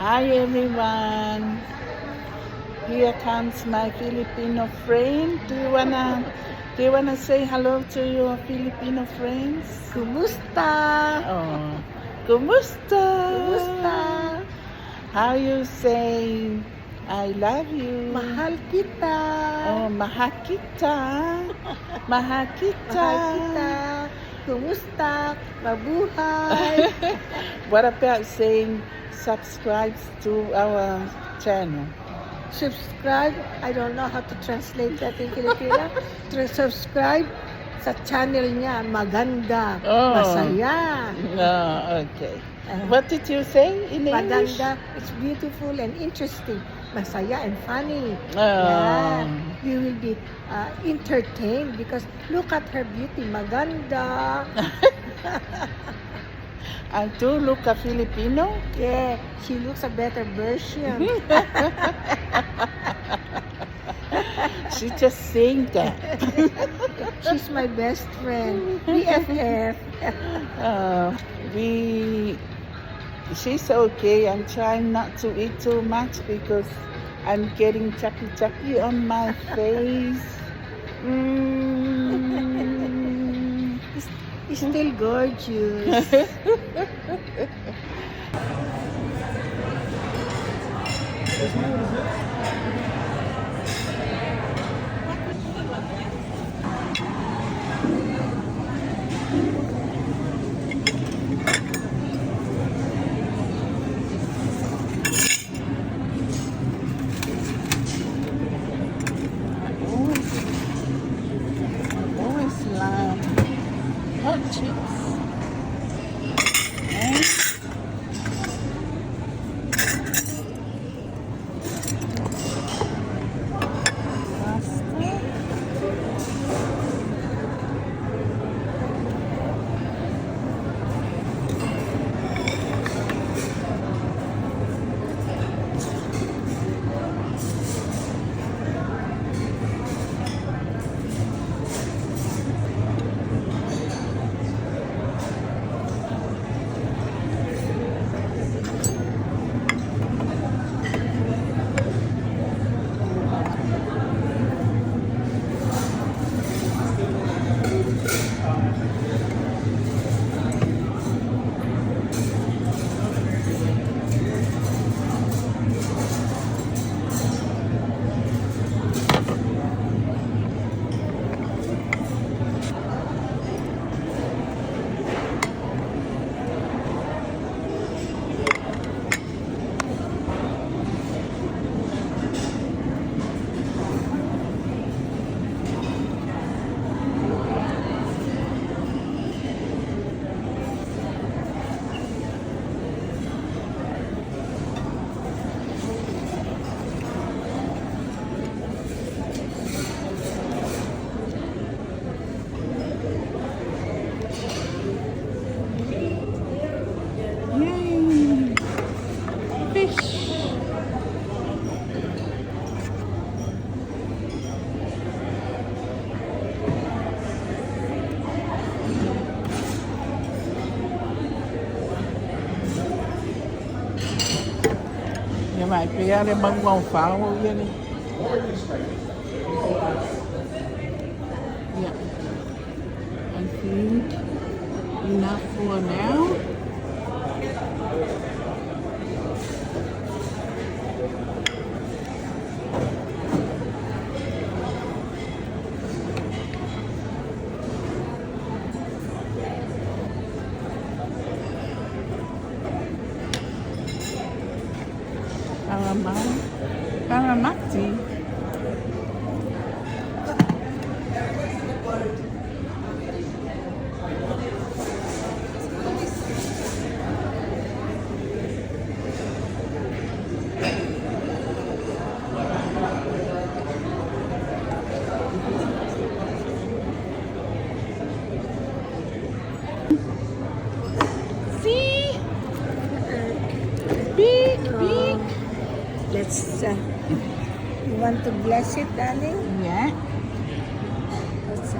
Hi everyone. Here comes my Filipino friend. Do you wanna say hello to your Filipino friends? Kumusta? Oh, kumusta? Kumusta? How you say I love you? Mahal kita. Oh, mahal kita. Mahal kita. Mahal kita. Kumusta? Mabuhay. What about saying subscribe to our channel? Subscribe. I don't know how to translate that in Filipino. Subscribe sa channel niya. Maganda. Oh. Masaya. Oh, okay. What did you say in English? Maganda. It's beautiful and interesting. Masaya and funny. Oh. Yeah. You will be entertained because look at her beauty. Maganda. I do look a Filipino. Yeah, she looks a better version. She just saying that. She's my best friend. BFF. She's okay. I'm trying not to eat too much because I'm getting chucky on my face. He's still gorgeous. Always love hot chips. And pasta. Yay! Fish! Nhưng mà phía đây băng vòng pháo không yên đi. Yeah. I think enough for now. Caramati. See? Big. Let's. You want to bless it, darling? Yeah. Let's,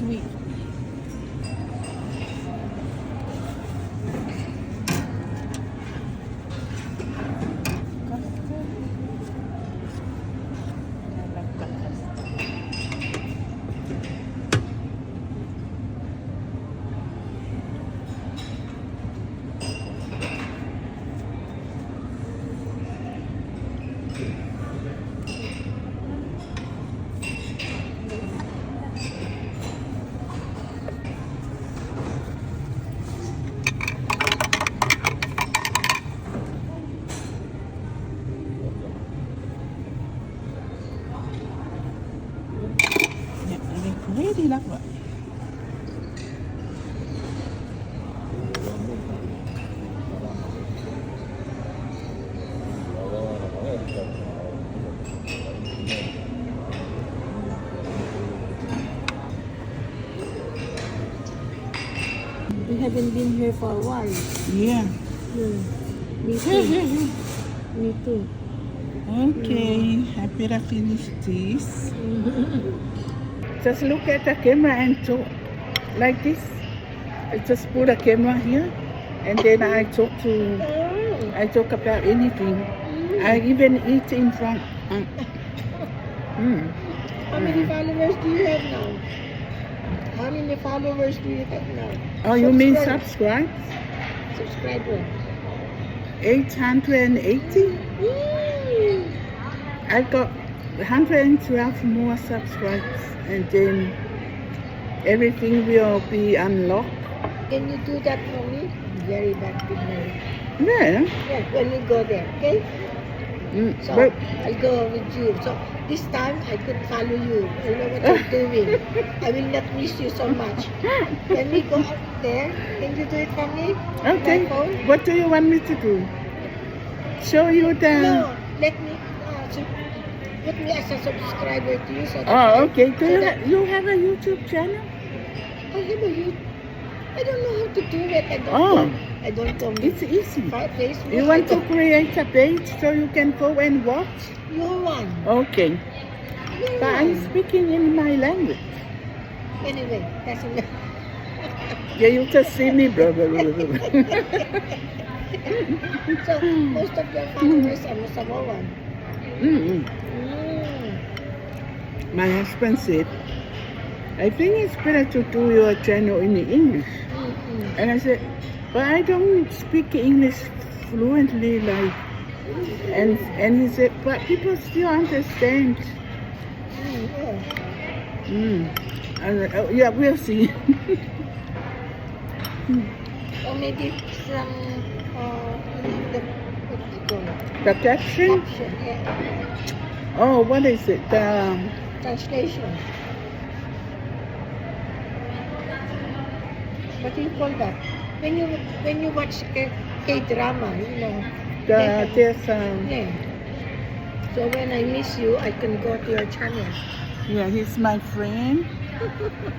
sweet. Custard. I like the custard. Yeah, I really love it. We haven't been here for a while. Yeah. Me too. Me too. Okay, happy to finish this. Just look at the camera and talk like this. I just put a camera here, and then I talk about anything. I even eat in front. How many followers do you have now? How many followers do you have now? Oh, you mean subscribe? Subscriber. 880. I got 112 more subscribers, and then everything will be unlocked. Can you do that for me? Very bad signal. Yeah. Yeah, when we go there, okay? So But I'll go with you. So this time I could follow you. I know what you're doing. I will not miss you so much. When we go up there, can you do it for me? okay. My phone? What do you want me to do? Show you the. No, let me put me as a subscriber to you. So that Oh, okay. so that You have a YouTube channel? I have a you. I don't know how to do it. I don't know. It's easy. Facebook. You want to create a page so you can go and watch? Your one. Okay. Your But I'm one. speaking in my language. Anyway, that's enough. Yeah, you just see me, blah, blah, blah, blah. So most of your followers are Samoan. Mm-mm. My husband said, I think it's better to do your channel in English. And I said, but I don't speak English fluently like, and he said, but people still understand. Yeah, we'll see. Or maybe some the what do you call it? The caption? Caption, yeah. Oh, what is it? Translation. What do you call that? When you watch K-drama, you know. There's Yeah. So when I miss you, I can go to your channel. yeah, he's my friend.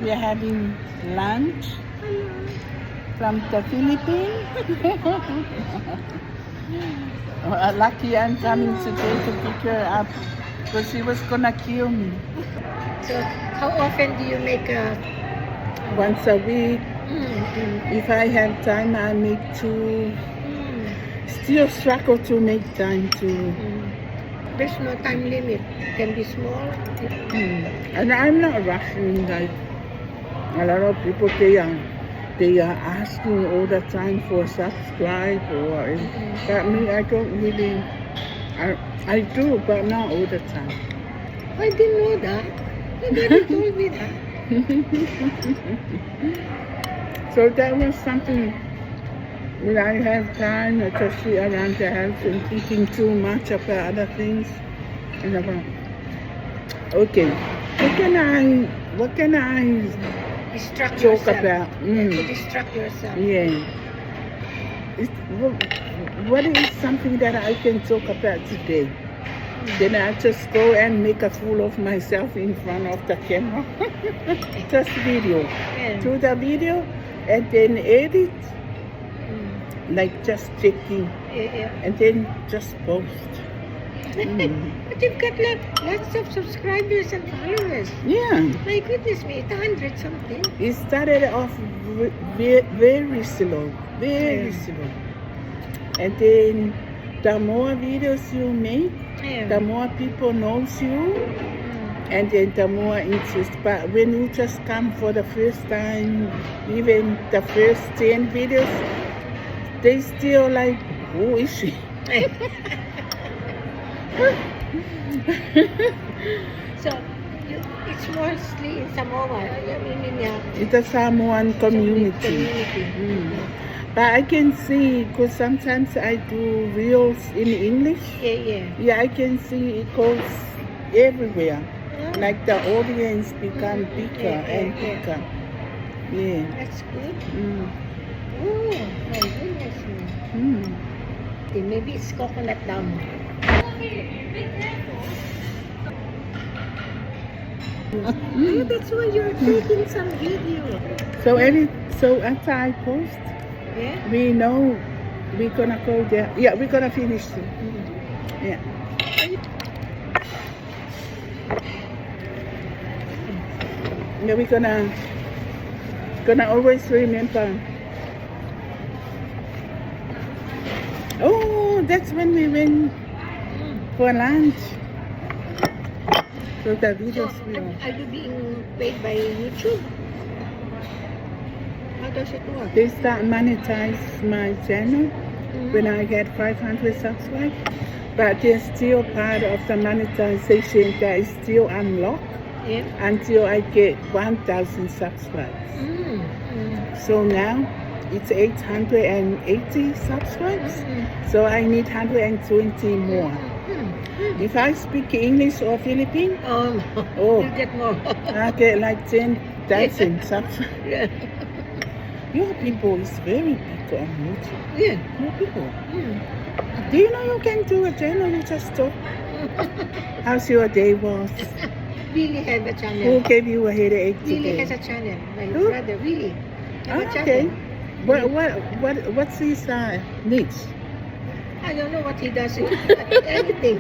We're having lunch from the Philippines. Lucky I'm coming today to pick her up because she was gonna kill me. So how often do you make a Once a week. If I have time, I make 2. Still struggle to make time to. There's no time limit. It can be small. And I'm not rushing like a lot of people. They are asking all the time for subscribe or. But me, I don't really. I do, but not all the time. I didn't know that. Nobody told me that. So that was something. When I have time, I just sit around the house and thinking too much about other things. And about, okay, what can I Distract talk yourself. about? To distract yourself. Yeah. What is something that I can talk about today? Then I just go and make a fool of myself in front of the camera. Just video. Do the video and then edit. Like just checking. Yeah. And then just post. But you've got lots of subscribers and followers. Yeah. My goodness me, 100 something. It started off very slow, very Yeah. slow. And then the more videos you make, Yeah. the more people knows you, Mm. and then the more interest. But when you just come for the first time, even the first 10 videos, they still like, who is she? So, it's mostly in Samoa. I mean, It's a Samoan community. community. Mm. But I can see, because sometimes I do reels in English. Yeah, yeah. Yeah, I can see it goes everywhere. Oh, Like the audience become bigger Yeah, and yeah. bigger. Yeah. that's good. Mm. Oh, my goodness me. Mm. Okay, maybe it's coconut down. Oh, that's why you're taking some video. So after I post, Yeah? we know we're gonna go there. Yeah, we're gonna finish it. Yeah. Yeah, we're gonna always remember. Oh, that's when we went for lunch. So the So, videos will. are you being paid by YouTube? How does it work? They start monetize my channel Mhm. when I get 500 subscribers, but they're still part of the monetization that is still unlocked Yeah? until I get 1,000 subscribers. Mm. Mm. So now it's 880 subscribers, Mm. so I need 120 more. Mm. If I speak English or Philippine, Oh, no. Oh. You get more. I get like 10,000 subscribers. Yeah. Your people is very big on YouTube. Yeah. Your people. Mm. Do you know you can do a channel? You just talk. How's your day was? Really have a Who channel. gave you a headache Really has today? a channel. My Who? brother, really. Have a Okay. channel. What's his niche? I don't know what he does. Anything.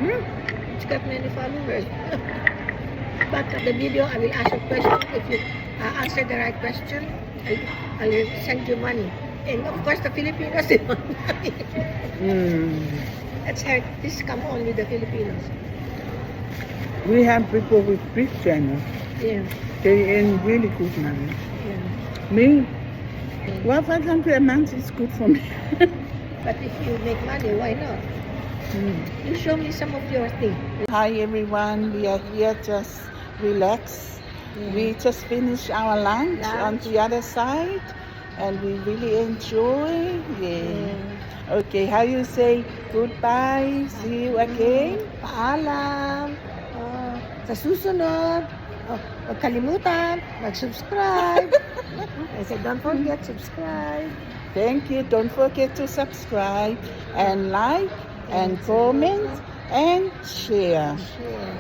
He's got many followers. But the video, I will ask a question. If you answer the right question, I'll send you money. And of course, the Filipinos they want money. Hmm. That's how this come only the Filipinos. We have people with big channels. Yeah. They earn really good money. Yeah. Me, well, 500 a month is good for me. But if you make money, why not? Hmm. You show me some of your thing. Hi everyone, we are here just relax. Yeah. We just finished our lunch on Lunch. the other side and we really enjoy. Yeah. Okay, how you say goodbye? See you again? Paalam. Sa susunod, huwag kalimutan, mag-subscribe. I said, don't forget, subscribe. Thank you. Don't forget to subscribe and like and comment and share. Sure.